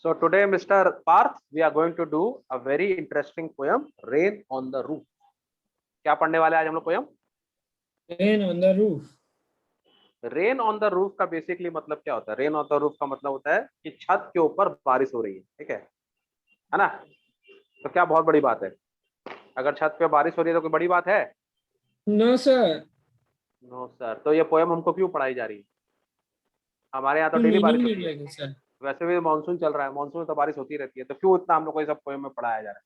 So today, Mr. Parth, we are going to do a very interesting poem, Rain on the Roof. क्या पढ़ने वाले आज हम लोग poem? Rain on the roof. Rain on the roof का basically मतलब क्या होता है? रेन ऑन द रूफ का मतलब होता है कि छत के ऊपर बारिश हो रही है, ठीक है ना? तो क्या बहुत बड़ी बात है? अगर छत पे बारिश हो रही है तो कोई बड़ी बात है? No, sir. No sir. तो ये पोयम हमको क्यों पढ़ाई जा रही है? हमारे यहाँ तो कोई डेली मीनिंग बारिश नहीं होती है, लगे सर. वैसे भी मानसून चल रहा है, मानसून में तो बारिश होती रहती है, तो क्यों इतना हम लोग को ये सब पोयम में पढ़ाया जा रहा है?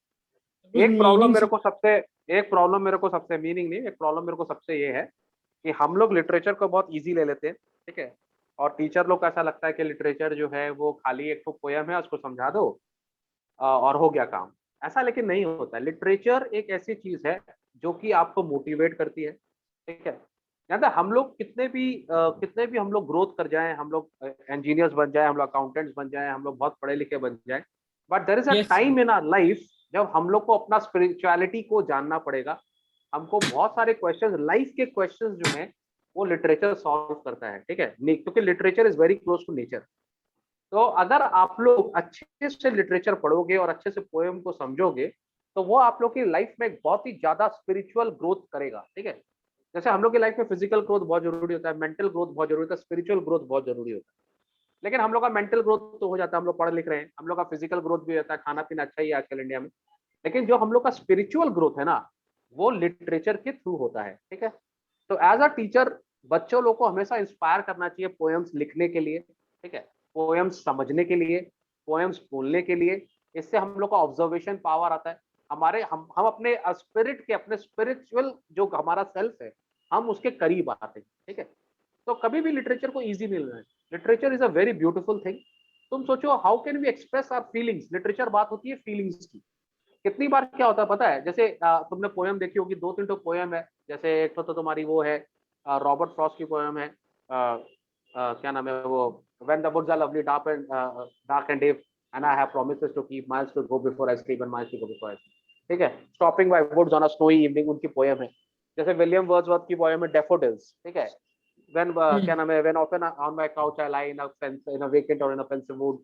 कुछ एक प्रॉब्लम मीनिंग मेरे से. को सबसे मीनिंग नहीं, एक प्रॉब्लम मेरे को सबसे ये है कि हम लोग लिटरेचर को बहुत इजी ले लेते हैं, ठीक है? और टीचर लोग को ऐसा लगता है कि लिटरेचर जो है वो खाली एक तो पोयम है, उसको समझा दो और हो गया काम। ऐसा लेकिन नहीं होता है। लिटरेचर एक ऐसी चीज है जो कि आपको मोटिवेट करती है, ठीक है? याद है, हम लोग कितने भी हम लोग ग्रोथ कर जाएं, हम लोग इंजीनियर्स बन जाएं, हम लोग अकाउंटेंट्स बन जाएं, हम लोग बहुत पढ़े लिखे बन जाएं, but there is a Yes, sir. Time in our life जब हम लोग को अपना स्पिरिचुअलिटी को जानना पड़ेगा। हमको बहुत सारे क्वेश्चंस, लाइफ के क्वेश्चंस जो हैं वो लिटरेचर सॉल्व करता है, ठीक है? क्योंकि literature is very close to nature. तो अगर आप लोग अच्छे से लिटरेचर पढ़ोगे और अच्छे से पोएम को समझोगे तो वो आप लोग की लाइफ में बहुत ही ज्यादा स्पिरिचुअल ग्रोथ करेगा, ठीक है? जैसे हम लोग की लाइफ में फिजिकल ग्रोथ बहुत जरूरी होता है, मेंटल ग्रोथ बहुत जरूरी होता है, स्पिरिचुअल ग्रोथ बहुत जरूरी होता है। लेकिन हम लोग का मेंटल ग्रोथ तो हो जाता है, हम लोग पढ़ लिख रहे हैं, हम लोग का फिजिकल ग्रोथ भी होता है, खाना पीना अच्छा ही है आजकल इंडिया में। लेकिन जो हम लोग का स्पिरिचुअल ग्रोथ है ना, वो लिटरेचर के थ्रू होता है, ठीक है? तो एज अ टीचर बच्चों लोग को हमेशा इंस्पायर करना चाहिए पोएम्स लिखने के लिए, ठीक है? पोएम्स समझने के लिए, पोएम्स बोलने के लिए। इससे हम लोग का ऑब्जर्वेशन पावर आता है। हमारे हम अपने स्पिरिट के, अपने स्पिरिचुअल जो हमारा सेल्फ है, हम उसके करीब आते हैं, ठीक है? तो कभी भी लिटरेचर को इजी नहीं लेना है। Literature is a very beautiful thing. तुम सोचो, how can we express our feelings? Literature बात होती है फीलिंग्स की। कितनी बार क्या होता है पता है? जैसे तुमने पोयम देखी होगी, दो तीन तो पोयम है। जैसे एक तो तुम्हारी वो है रॉबर्ट फ्रॉस्ट की पोयम है, क्या नाम है वो, when the woods are lovely dark and deep and I have promises to keep, miles to go before I sleep and miles to go before I sleep, ठीक है? Stopping by woods on a snowy evening उनकी poem है। जैसे William Wordsworth की poem है daffodils, ठीक है? When क्या नाम है, when often on my couch I lie in a vacant or in a pensive mood,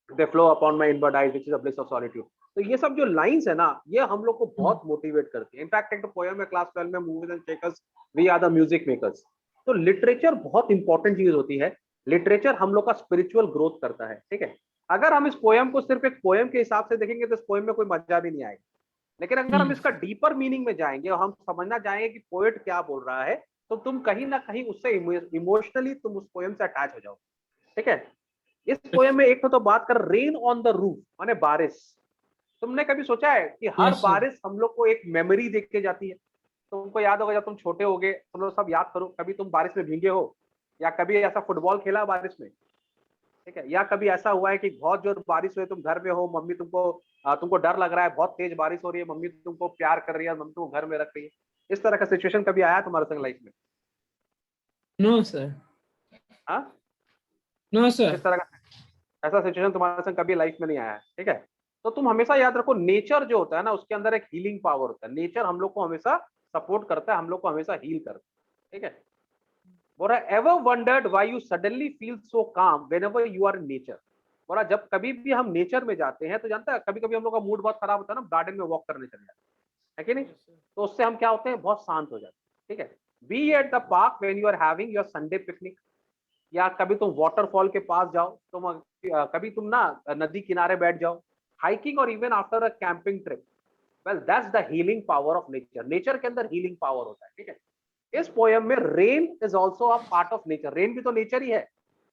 they flow upon my inward eyes which is a bliss of solitude. तो ये सब जो लाइंस है ना, ये हम लोग को बहुत मोटिवेट करती है। इनफैक्ट एक तो पोयम है क्लास 12 में, movies and shakers, we are the music makers. तो लिटरेचर बहुत इंपॉर्टेंट चीज होती है। लिटरेचर हम लोग का स्पिरिचुअल ग्रोथ करता है, ठीक है? अगर हम इस पोयम को सिर्फ एक पोयम के हिसाब से देखेंगे तो इस पोयम में कोई मजा भी नहीं आएगा। लेकिन अगर हम इसका डीपर मीनिंग में जाएंगे और हम समझना चाहेंगे कि पोएट क्या बोल रहा है, तो तुम कहीं ना कहीं उससे इमोशनली तुम उस पोयम से अटैच हो जाओ, ठीक है? इस पोयम में एक तो बात कर, रेन ऑन द रूफ माने बारिश। तुमने कभी सोचा है कि हर Yes, sir. बारिश हम लोग को एक मेमोरी देख के जाती है? तुमको याद होगा जब तुम छोटे होगे, तुम लोग सब याद करो, कभी तुम बारिश में भीगे हो, या कभी ऐसा फुटबॉल खेला बारिश में, ठीक है? या कभी ऐसा हुआ है कि बहुत जोर बारिश हुई, तुम घर में हो, मम्मी तुमको डर लग रहा है, बहुत तेज बारिश हो रही है, मम्मी तुमको प्यार कर रही है, मम्मी तुमको घर में रख रही है। इस तरह का सिचुएशन कभी आया तुम्हारे संग लाइफ में? No, sir. हाँ? No, इस sir. तरह का ऐसा सिचुएशन तुम्हारे संग कभी लाइफ में नहीं आया है, ठीक है? तो तुम हमेशा याद रखो, नेचर जो होता है ना, उसके अंदर एक हीलिंग पावर होता है। नेचर हम लोग को हमेशा सपोर्ट करता है, हम लोग को हमेशा हील करता है, ठीक है? बोला, ever wondered why you suddenly feel so calm whenever you are in nature? बोला, जब कभी भी हम नेचर में जाते हैं तो जानता है, कभी कभी हम लोग का मूड बहुत खराब होता है ना, गार्डन में वॉक करने चले जाते हैं, है कि नहीं? तो उससे हम क्या होते हैं, बहुत शांत हो जाते हैं, ठीक है? Be at the park when you are having your Sunday picnic, या कभी तुम वाटरफॉल के पास जाओ, तुम कभी तुम ना नदी किनारे बैठ जाओ, हाइकिंग और even after a camping trip. Well, that's the healing power of nature. Nature के अंदर हीलिंग पावर होता है, ठीक है? इस पोयम में rain is also a part of nature. Rain भी तो नेचर ही है,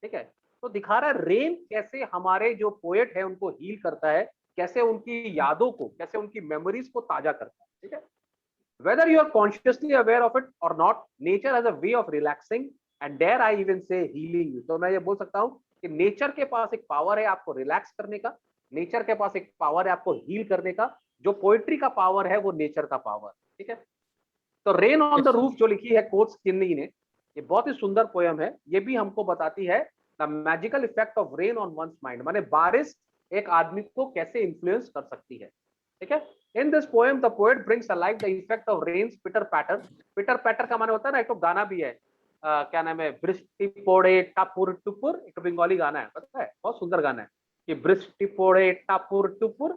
ठीक है? तो दिखा रहा है रेन कैसे हमारे जो पोएट है उनको हील करता है, कैसे उनकी यादों को, कैसे उनकी मेमोरीज को ताजा करता है, ठीक है? Whether you are consciously aware of it or not, nature has a way of relaxing and dare I even say healing you. तो मैं ये बोल सकता हूँ कि नेचर के पास एक पावर है आपको रिलैक्स करने का, नेचर के पास एक पावर है आपको हील करने का। जो पोएट्री का पावर है वो नेचर का पावर, ठीक है? तो rain on the Yes, sir. Roof जो लिखी है कोट्स किन्नी ने, ये बहुत ही सुंदर पोयम है। ये भी हमको बताती है the magical effect of rain on once mind, माने बारिश एक आदमी को कैसे इन्फ्लुएंस कर सकती है, ठीक है? In this poem the poet brings alive the effect of rains pitter patter. पिटर पैटर का माने होता है ना, एक तो गाना भी है, क्या नाम है, बृष्टि पोड़े टापुर टुपुर, एक बंगाली गाना है, पता है? बहुत सुंदर गाना है कि बृष्टि पोड़े टापुर टुपुर,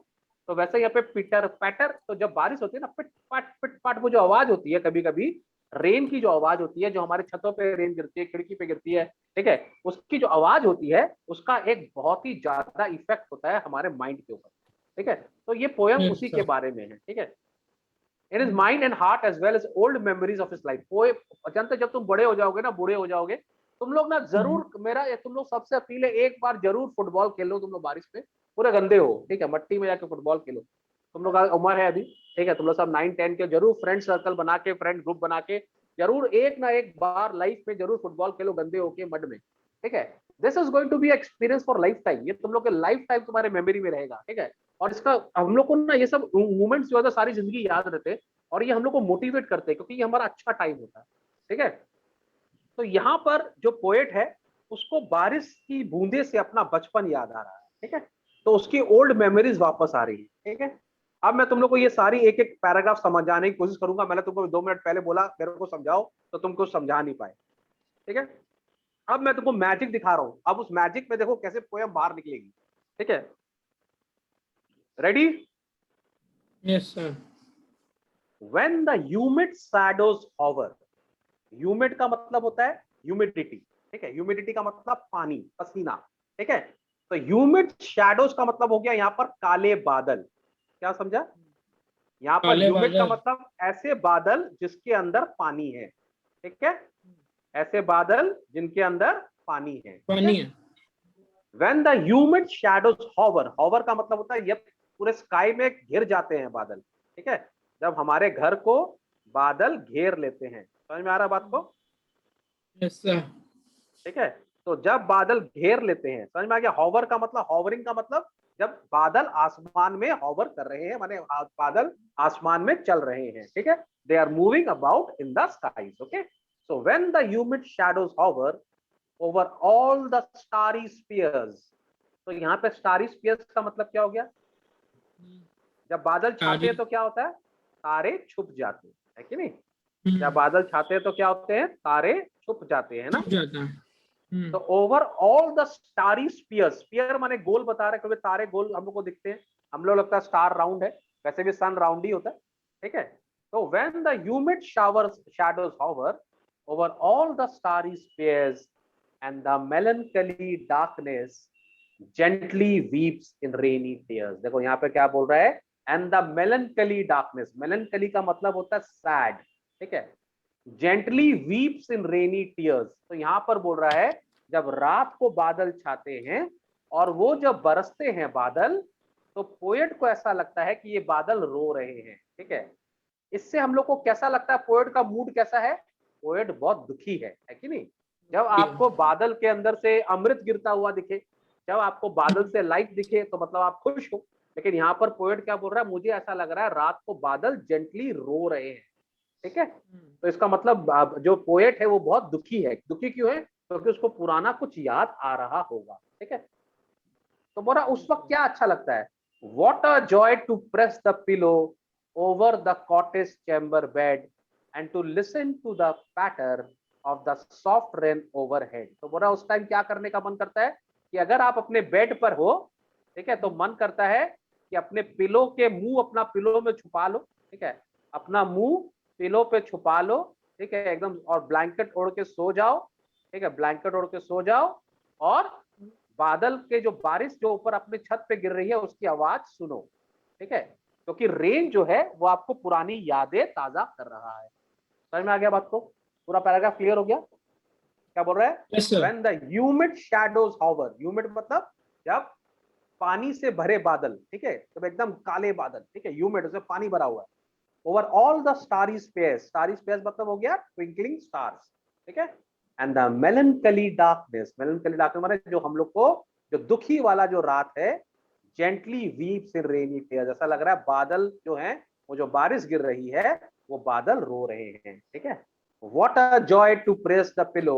तो वैसे यहाँ पे पिटर पैटर। तो जब बारिश होती है ना, पिट पाट वो जो आवाज होती है, कभी कभी रेन की जो आवाज होती है, जो हमारे छतों पे रेन गिरती है, खिड़की पे गिरती है, ठीक है, उसकी जो आवाज होती है उसका एक बहुत ही ज्यादा इफेक्ट होता है हमारे माइंड के ऊपर, ठीक है। तो ये पोयम Yes, उसी के sir. बारे में है, ठीक है। In his mind and heart as well as old memories of his life. जानते जब तुम बड़े हो जाओगे ना, बूढ़े हो जाओगे, तुम लोग ना जरूर, मेरा तुम लोग सबसे अपील है, एक बार जरूर फुटबॉल खेलो। तुम लोग बारिश में पूरे गंदे हो, ठीक है, मट्टी में जाके फुटबॉल खेलो। तुम लोग का उम्र है अभी, ठीक है, तुम लोग सब 9-10 के जरूर फ्रेंड सर्कल बना के, फ्रेंड ग्रुप बना के जरूर एक ना एक बार लाइफ में जरूर फुटबॉल खेलो गंदे होके मड में, ठीक है। This is going to be experience for life time. ये तुम लोग के लाइफ टाइम तुम्हारे मेमोरी में रहेगा, ठीक है। और इसका हम लोग को ना ये सब मूवमेंट्स जो है सारी जिंदगी याद रहते हैं, और ये हम लोग को मोटिवेट करते हैं, क्योंकि ये हमारा अच्छा टाइम होता है, ठीक है। तो यहाँ पर जो पोएट है उसको बारिश की बूंदे से अपना बचपन याद आ रहा है, ठीक है। तो उसकी ओल्ड मेमोरीज वापस आ रही है, ठीक है। अब मैं तुम लोग को ये सारी एक एक पैराग्राफ समझाने की कोशिश करूंगा। मैंने तुमको 2 मिनट पहले बोला मेरे को समझाओ, तो तुम कुछ समझा नहीं पाए, ठीक है। अब मैं तुमको मैजिक दिखा रहा हूं। अब उस मैजिक में देखो कैसे पोएम बाहर निकलेगी, ठीक है। Ready? Yes, sir. When the humid shadows hover, humid का मतलब होता है ह्यूमिडिटी, ठीक है। ह्यूमिडिटी का मतलब पानी, पसीना, ठीक है। तो ह्यूमिड शैडोज का मतलब हो गया यहाँ पर काले बादल। क्या समझा? यहाँ पर काले ह्यूमिड का बादल. मतलब ऐसे बादल जिसके अंदर पानी है, ठीक है, ऐसे बादल जिनके अंदर पानी है, पानी है. When the humid shadows hover, hover का मतलब होता है ये पूरे स्काई में घिर जाते हैं बादल, ठीक है। जब हमारे घर को बादल घेर लेते हैं, समझ में आ रहा बात को? Yes, sir. ठीक है। तो जब बादल घेर लेते हैं, समझ में आ गया? हॉवर का मतलब, हॉवरिंग का मतलब जब बादल आसमान में हॉवर कर रहे हैं, माने बादल आसमान में चल रहे हैं, ठीक है। They are moving about in the skies, okay. So when the humid shadows hover over all the starry spheres. तो यहाँ पे स्टारी स्फीयर्स का मतलब क्या हो गया? जब बादल छाते हैं तो क्या होता है? तारे छुप जाते हैं, है कि नहीं? जब बादल छाते हैं तो क्या होते हैं? तारे छुप जाते हैं ना। छुप जाता है. तो over all the starry spheres, sphere माने गोल बता रहे, क्योंकि तारे गोल हम लोग को दिखते हैं, हम लोग लगता है स्टार राउंड है, वैसे भी सन राउंड ही होता है, ठीक है। तो when the humid showers shadows hover over all the starry spheres and the मेलनकली darkness gently weeps in rainy tears. देखो यहाँ पे क्या बोल रहा है? एंड द मेलनकली डार्कनेस, मेलनकली का मतलब होता है सैड, ठीक है। जेंटली वीप्स इन रेनी टीयर्स, तो यहां पर बोल रहा है जब रात को बादल छाते हैं और वो जब बरसते हैं बादल, तो पोएट को ऐसा लगता है कि ये बादल रो रहे हैं, ठीक है। इससे हम लोग को कैसा लगता है? पोएट का मूड कैसा है? पोएट बहुत दुखी है कि नहीं? जब आपको बादल के अंदर से अमृत गिरता हुआ दिखे, जब आपको बादल से लाइट दिखे, तो मतलब आप खुश हो। लेकिन यहाँ पर पोएट क्या बोल रहा है? मुझे ऐसा लग रहा है रात को बादल जेंटली रो रहे हैं, ठीक है। तो इसका मतलब जो पोएट है वो बहुत दुखी है। दुखी क्यों है? क्योंकि उसको पुराना कुछ याद आ रहा होगा, ठीक है। तो बोला उस वक्त क्या अच्छा लगता है? What a joy to press the pillow over the cottage chamber bed and to listen to the patter of the soft rain overhead. तो बोला उस टाइम क्या करने का मन करता है? कि अगर आप अपने बेड पर हो, ठीक है, तो मन करता है कि अपने पिलो के मुंह अपना पिलो में छुपा लो, ठीक है, अपना मुंह पिलो पे छुपा लो, ठीक है, एकदम, और ब्लैंकेट ओढ़ के सो जाओ, ठीक है, ब्लैंकेट ओढ़ के सो जाओ, और बादल के जो बारिश जो ऊपर अपने छत पे गिर रही है उसकी आवाज सुनो, ठीक है। क्योंकि रेन जो है वो आपको पुरानी यादें ताजा कर रहा है। समझ में आ गया बात को? पूरा पैराग्राफ क्लियर हो गया? क्या बोल रहा है? Yes, sir. When the humid shadows hover, humid मतलब जब पानी से भरे बादल, ठीक है, जब एकदम काले बादल, ठीक है, ह्यूमिड, उसमें पानी भरा हुआ है, over all the starry space, starry space मतलब हो गया ट्विंकलिंग स्टार्स, ठीक है। एंड द मेलनकली डार्कनेस, मेलनकली डार्कनेस माने जो हम लोग को जो दुखी वाला जो रात है, जेंटली वीप्स इन रेनी टीयर्स, ऐसा लग रहा है बादल जो है वो जो बारिश गिर रही है वो बादल रो रहे हैं, ठीक है। What a joy to press the pillow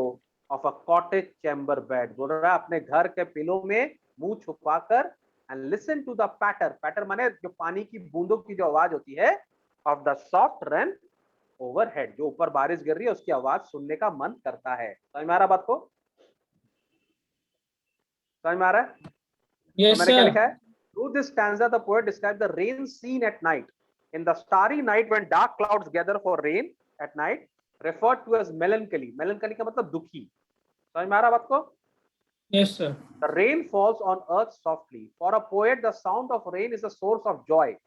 of a cottage chamber bed, बोल रहा है अपने घर के पिलो में मुंह छुपाकर, एंड लिसन टू द पैटर, पैटर माने जो पानी की बूंदों की जो आवाज होती है, of the soft rain overhead, जो ऊपर बारिश गिर रही है उसकी आवाज सुनने का मन करता है। समझ में आ रहा बात को? समझ में आ रहा है? तो Yes, मैंने क्या sir. लिखा है, through this stanza the poet describe the rain scene at night in the starry night when dark clouds gather for rain at night, referred to as melancholy. Melancholy का मतलब दुखी। समझ में आ रहा बात को? Yes, sir. The rain falls on earth softly. For a poet, the sound of rain is a source of joy.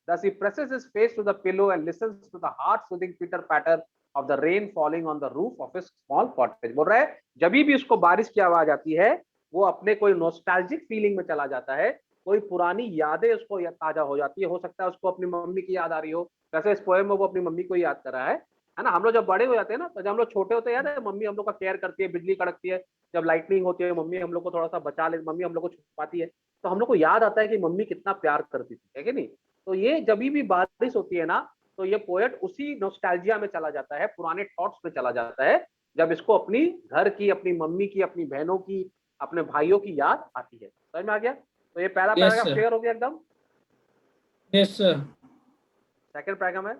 Thus, he presses his face to the pillow and listens to the heart-soothing pitter-patter of the rain falling on the roof of his small cottage. बोल रहा है जब भी उसको बारिश की आवाज आती है, वो अपने कोई नॉस्टैल्जिक फीलिंग में चला जाता है, कोई पुरानी यादें उसको ताजा हो जाती है। हो सकता है उसको अपनी मम्मी की याद आ रही हो, वैसे इस पोएम में वो अपनी मम्मी को याद कर रहा है ना। हम लोग जब बड़े हो जाते हैं ना, तो जब हम लोग छोटे होते हैं, याद है मम्मी हम लोग का केयर करती है, बिजली कड़कती है, जब लाइटनिंग होती है मम्मी हम लोग को थोड़ा सा बचा ले, मम्मी हम लोग को छुपाती है, तो हम लोग को याद आता है कि मम्मी कितना प्यार करती थी, है कि नहीं? तो ये जब भी बारिश होती है ना, तो ये पोएट उसी नॉस्टैल्जिया में चला जाता है, पुराने थॉट्स में चला जाता है, जब इसको अपनी घर की, अपनी मम्मी की, अपनी बहनों की, अपने भाइयों की याद आती है। समझ में आ गया? तो ये पहला Yes, पैराग्राफ sir. क्लियर हो गया एकदम। Yes, sir. सेकंड पैराग्राफ है,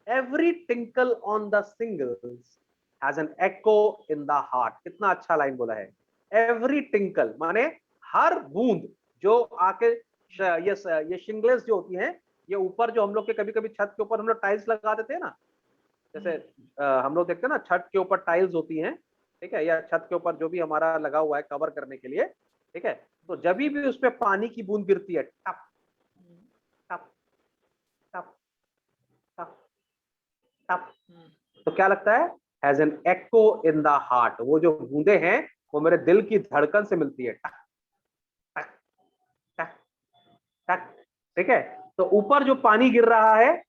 every tinkle on the singles has an echo in the heart। कितना अच्छा लाइन बोला है। every tinkle माने हर बूंद जो आके ये शिंगल्स जो होती हैं, ये ऊपर जो हम लोग के कभी कभी छत के ऊपर हम लोग टाइल्स लगा देते हैं ना, जैसे हम लोग देखते हैं ना छत के ऊपर टाइल्स होती हैं, ठीक है, या छत के ऊपर जो भी हमारा लगा हुआ है कवर करने के लिए, ठीक है, तो जब भी उस पर पानी की बूंद गिरती है, टप टप टप टप टप, तो क्या लगता है, has an echo in the heart. वो जो बूंदे हैं वो मेरे दिल की धड़कन से मिलती है, टक टक टक टक, ठीक है। तो ऊपर जो पानी गिर रहा है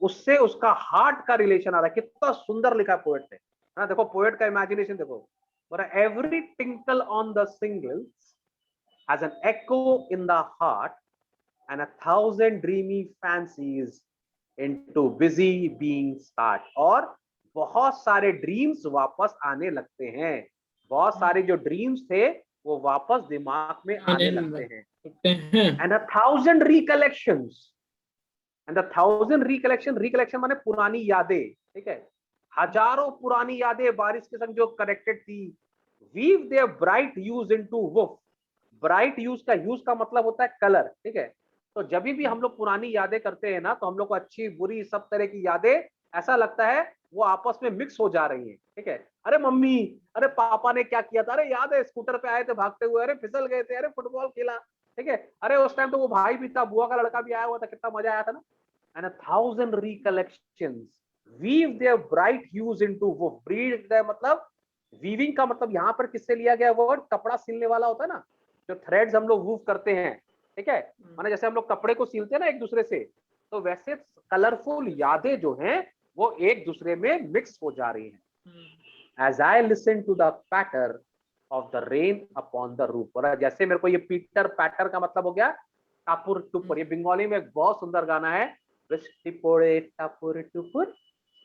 उससे उसका हार्ट का रिलेशन आ रहा है। कितना सुंदर लिखा पोएट ने, है ना। देखो पोएट का इमेजिनेशन देखो, बोला every tinkle on the singles has an echo in the heart and a thousand dreamy fancies into busy being start। और बहुत सारे ड्रीम्स वापस आने लगते हैं, बहुत सारे जो ड्रीम्स थे वो वापस दिमाग में आने लगते हैं। and a thousand recollections, and a thousand recollection माने पुरानी यादें, ठीक है, हजारों पुरानी यादें बारिश के संग जो कनेक्टेड थी, weave their bright hues into woof। Bright use का, यूज का मतलब होता है कलर, ठीक है। तो जब भी हम लोग पुरानी यादें करते हैं ना, तो हम लोग को अच्छी बुरी सब तरह की यादें ऐसा लगता है वो आपस में मिक्स हो जा रही हैं, ठीक है। अरे मम्मी, अरे पापा ने क्या किया था, अरे याद है स्कूटर पे आए थे भागते हुए, अरे फिसल गए थे, अरे फुटबॉल खेला, ठीक है, अरे उस टाइम तो वो भाई भी था, बुआ का लड़का भी आया हुआ था, कितना मजा आया था ना। And a thousand recollections weave their bright hues into वो ब्रीड, मतलब वीविंग का मतलब यहाँ पर किससे लिया गया वर्ड, कपड़ा सिलने वाला होता है ना, जो थ्रेड्स हम लोग वूव करते हैं, ठीक है, माने जैसे हम लोग कपड़े को सिलते हैं ना एक दूसरे से, तो वैसे कलरफुल यादें जो हैं वो एक दूसरे में मिक्स हो जा रही हैं। As I listen to the patter of the rain upon the roof. और जैसे मेरे को ये पीटर पैटर का मतलब हो गया टापुर टुपुर। ये बंगाली में एक बहुत सुंदर गाना है, वृष्टि पोड़े टापुर टुपुर,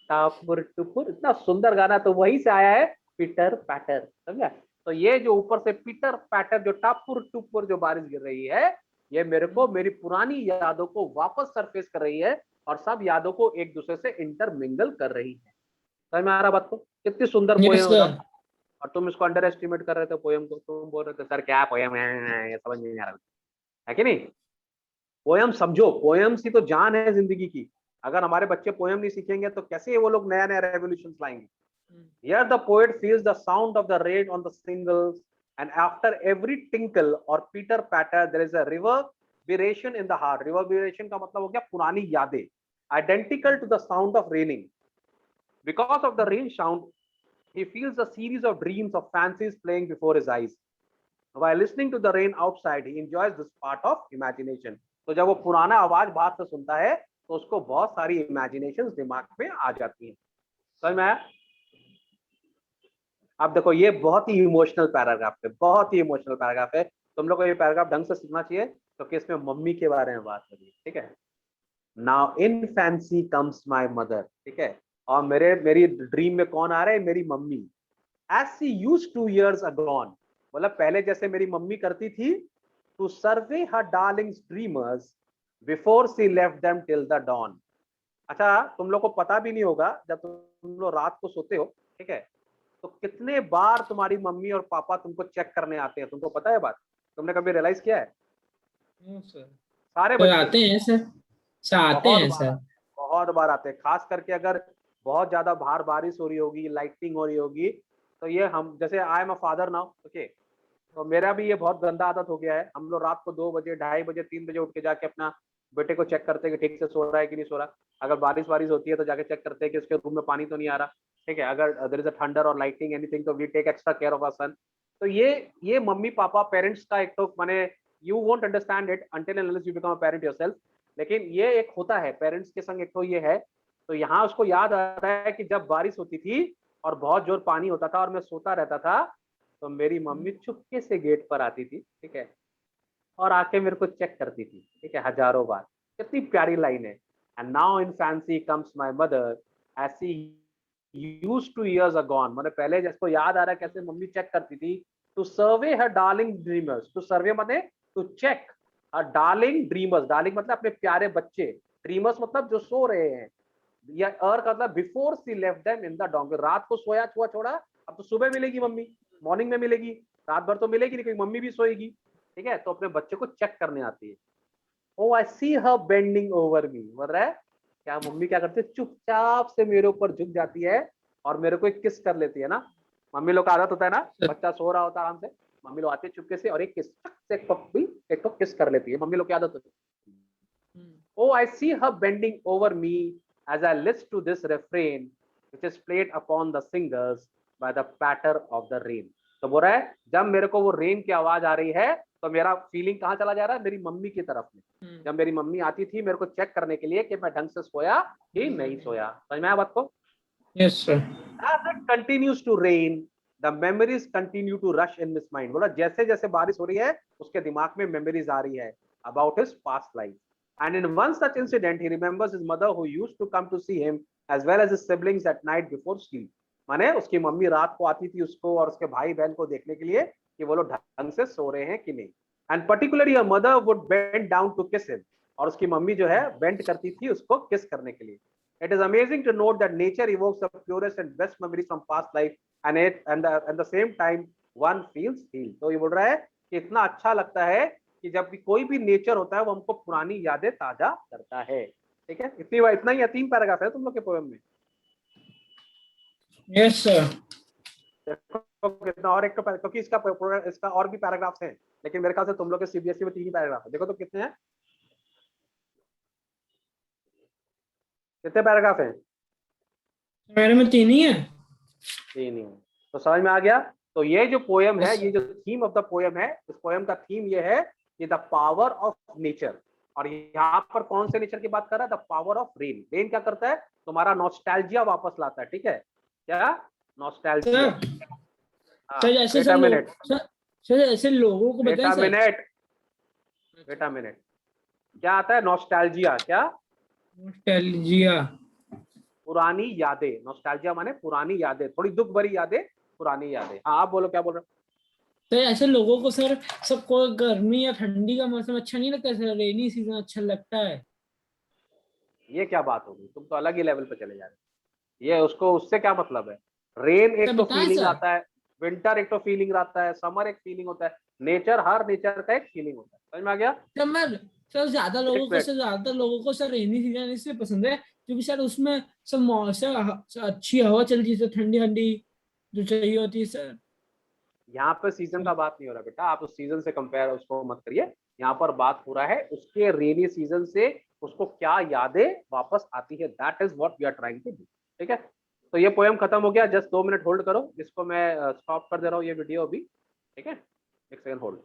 टापुर टुपुर, इतना सुंदर गाना, तो वहीं से आया है पीटर पैटर, समझा। तो ये जो ऊपर से पीटर पैटर जो टापुर टुपुर जो बारिश गिर रही है, ये मेरे को मेरी पुरानी यादों को वापस सरफेस कर रही है और सब यादों को एक दूसरे से इंटरमिंगल कर रही है। समझ में आ रहा बात को? कितनी सुंदर Yes, पोएम sir. बताओ। और तुम इसको अंडर एस्टिमेट कर रहे थे पोएम को, तुम बोल रहे थे सर क्या पोएम है, ये समझ नहीं आ रहा है कि नहीं। पोएम समझो, पोएम ही तो जान है जिंदगी की। अगर हमारे बच्चे पोएम नहीं सीखेंगे तो कैसे वो लोग नया नया रेवोल्यूशन लाएंगे। Here the poet feels the sound of the rain on the shingles, and after every tinkle or pitter patter there is a reverberation in the heart। reverberation का मतलब हो गया पुरानी यादें, identical to the sound of raining। because of the rain sound he feels a series of dreams of fancies playing before his eyes। while listening to the rain outside he enjoys this part of imagination। तो जब वो पुराना आवाज बाहर से सुनता है तो उसको बहुत सारी इमेजिनेशंस दिमाग में आ जाती हैं। समझ में आया? अब देखो ये बहुत ही इमोशनल पैराग्राफ है, बहुत ही इमोशनल पैराग्राफ है। तुम लोग को ये पैराग्राफ ढंग से सीखना चाहिए क्योंकि इसमें मम्मी के बारे में बात हो रही है, ठीक है। Now in fancy comes my mother, ठीक है, और मेरी ड्रीम में कौन आ रहा है, मेरी mummy. As she used 2 years agone, मतलब पहले जैसे मेरी मम्मी करती थी, to survey her darlings dreamers before she left them till the dawn. अच्छा तुम लोग को पता भी नहीं होगा, जब तुम लोग रात को सोते हो, ठीक है, तो कितने बार तुम्हारी मम्मी और पापा तुमको चेक करने आते हैं, तुमको पता है बात? तुमने कभी रियलाइज किया है? No sir. सारे सर बच्चे आते हैं सर आते बहुत हैं बार सर। आते बहुत बार आते हैं, खास करके अगर बहुत ज्यादा बाहर बारिश हो रही होगी, लाइटनिंग हो रही होगी, तो ये हम जैसे I am a father now, okay, तो मेरा भी ये बहुत गंदा आदत हो गया है। हम लोग रात को 2 बजे, 2:30 बजे, 3 बजे उठ के जाके अपना बेटे को चेक करते हैं कि ठीक से सो रहा है कि नहीं सो रहा। अगर बारिश वारिश होती है तो जाके चेक करते हैं कि उसके रूम में पानी तो नहीं आ रहा, ठीक है। अगर देयर इज अ थंडर और लाइटनिंग एनीथिंग, तो we take extra care of our son. तो ये मम्मी पापा पेरेंट्स का एक तो माने, you won't understand it until and unless you become a parent yourself, लेकिन ये एक होता है पेरेंट्स के संग, एक तो ये है। तो यहाँ उसको याद आ रहा है कि जब बारिश होती थी और बहुत जोर पानी होता था और मैं सोता रहता था, तो मेरी मम्मी चुपके से गेट पर आती थी, ठीक है, और आके मेरे को चेक करती थी, ठीक है, हजारों बार। कितनी प्यारी लाइन है। And now in fancy comes my mother as she used to years agone. मैंने पहले जिसको याद आ रहा है कैसे मम्मी चेक करती थी, to survey her darling dreamers. To survey माने to check her darling dreamers. Darling मतलब अपने प्यारे बच्चे, ड्रीमर्स मतलब जो सो रहे हैं, या अर्क मतलब before she left them in the dawn. रात को सोया छुआ छोड़ा, अब तो सुबह मिलेगी मम्मी, मॉर्निंग में मिलेगी, रात भर तो मिलेगी नहीं, क्योंकि मम्मी भी सोएगी, ठीक है। तो अपने बच्चे को चेक करने आती है। ओ आई सी हर बेंडिंग ओवर मी, बोल रहा है क्या मम्मी क्या करती है, चुपचाप से मेरे ऊपर झुक जाती है और मेरे को एक किस कर लेती है ना। मम्मी लोग का आदत होता है ना, बच्चा सो रहा होता है आराम से, मम्मी लोग आती है चुपके से और एक किस से एक तो किस कर लेती है, मम्मी लोग की आदत होती है। Oh, I see her bending over me as I listen to this refrain, which is played upon the singers by the patter of the rain. तो बोल रहा है जब मेरे को वो रेन की आवाज आ रही है, तो मेरा फीलिंग कहाँ चला जा रहा है, मेरी मम्मी की तरफ में। जब मेरी मम्मी आती थी मेरे को चेक करने के लिए कि मैं ढंग से सोया कि नहीं सोया। समझ में आया बात को? Yes sir. As it continues to rain, the memories continue to rush in his mind. बोला जैसे जैसे बारिश हो रही है उसके दिमाग में मेमोरीज आ रही है about his past life. And in one such incident, he remembers his mother who used to come to see him as well as his siblings at night before sleep. माने उसकी मम्मी रात को आती थी उसको और उसके भाई बहन को देखने के लिए कि वो लोग ढंग से सो रहे हैं कि नहीं। And particularly her mother would bend down to kiss him. और उसकी मम्मी जो है बेंड करती थी उसको किस करने के लिए। It is amazing to note that nature evokes the purest and best memories from past life, and at the same time one feels healed. तो ये बोल रहा है कि इतना अच्छा लगता है कि जब भी कोई भी नेचर होता है वो हमको पुरानी यादें ताजा करता है। ठीक है, इतना ही 3 पैराग्राफ है तुम लोग के पोएम में। Yes sir. कितना और एक क्योंकि इसका और भी पैराग्राफ्स हैं, लेकिन मेरे ख्याल से तुम लोग के सीबीएसई में 3 ही पैराग्राफ है। देखो तो कितने हैं, कितने पैराग्राफ हैं? मेरे में 3 ही है। 3 ही है। तो समझ में आ गया। तो ये जो पोयम है, Yes, ये जो थीम ऑफ द पोयम है, इस पोयम का थीम ये है कि द पावर ऑफ नेचर। और यहाँ पर कौन से नेचर की बात कर रहा है? The power of rain. Rain क्या करता है? तुम्हारा नॉस्टैल्जिया वापस लाता है, ठीक है, क्या नॉस्टैल्जिया? सर। हाँ, सर जैसे वेट सर अ लोग मिनट, सर सर ऐसे लोगों को वेट बताएं अ sir. Minute, wait a minute. क्या आता है नॉस्टैल्जिया? क्या? नॉस्टैल्जिया। पुरानी यादें। नॉस्टैल्जिया माने पुरानी यादें, थोड़ी दुख भरी यादें, पुरानी यादें। हाँ आप बोलो, क्या बोल रहे सर ऐसे लोगों को सर, सबको गर्मी या ठंडी का मौसम अच्छा नहीं लगता सर, रेनी सीजन अच्छा लगता है। हो? ये क्या बात होगी, तुम तो अलग ही लेवल पे चले जा रहे हो। ये उसको उससे क्या मतलब है? रेन सर एक तो बताएं फीलिंग सर। आता है, विंटर एक तो फीलिंग आता है, समर एक फीलिंग होता है, नेचर हर नेचर का एक फीलिंग होता है। समझ में आ गया? सर मैं सर एक मिनट, ज्यादातर लोगों को सर रेनी सीजन इसलिए पसंद है क्योंकि सर उसमें सर सर अच्छी हवा चलती है सर, ठंडी ठंडी जो चाहिए होती है सर। यहाँ पे सीजन का बात नहीं हो रहा बेटा, आप उस सीजन से कंपेयर उसको मत करिए। यहाँ पर बात हो रहा है उसके रेनी सीजन से उसको क्या यादें वापस आती है। That is what we are trying to do, ठीक है। तो ये पोएम खत्म हो गया, जस्ट 2 मिनट होल्ड करो, इसको मैं स्टॉप कर दे रहा हूँ ये वीडियो अभी, ठीक है, 1 सेकंड होल्ड।